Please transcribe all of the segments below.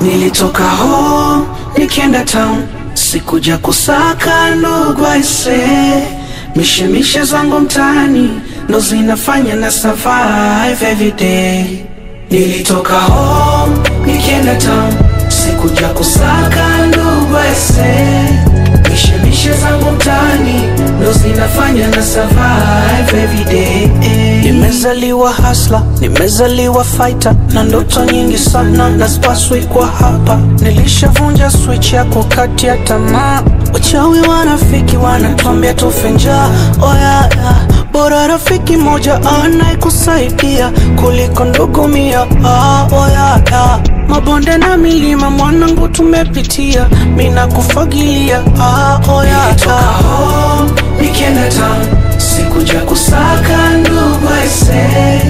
Nilitoka home, nikienda town, sikuja kusaka ndugu aise. Mishemishe zangu mtaani ndo zinafanya na survive every day. Nilitoka home, nikienda town, sikuja kusaka ndugu aise. Mishemishe zangu mtaani ndo zinafanya na survive every day. Nimezaliwa hustler, nimezaliwa fighter, na ndoto nyingi sana na spaswi kwa hapa. Nilishavunja switch ya kukati ya tamaa. Wachawi wanafiki wanatuambia tufe njaa. Oh yeah, yeah. Bora rafiki moja anayekusaidia kuliko ndugu mia. Oh yeah, yeah. Mabonde na milima mwanangu tumepitia, mina kufagilia. Oh yeah, yeah. Nilitoka home, nikienda town, sikuja kusaka ndugu aise.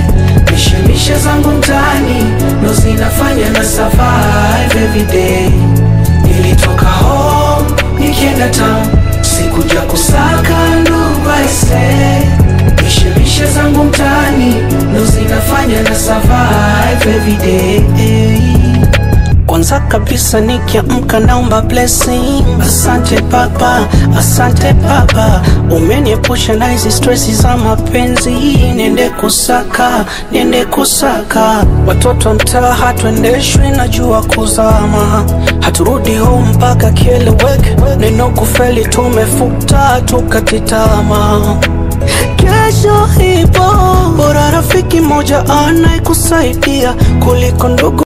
Mishemishe zangu mtaani ndo zinafanya na survive every day. Nilitoka home, nikienda town, sikuja kusaka ndugu aise. Mishemishe zangu mtaani ndo zinafanya na survive every day. Kwanza kabisa nikiamka naomba blessing. Asante baba, asante baba, umeniepusha na hizi stressi za mapenzi. Niende kusaka watoto mtaa, hatuendeshwi na jua kuzama. Haturudi home mpaka kieleweke, neno kufeli tumefuta tukatitama. Kesho ipo, bora rafiki moja anayekusaidia kuliko ndugu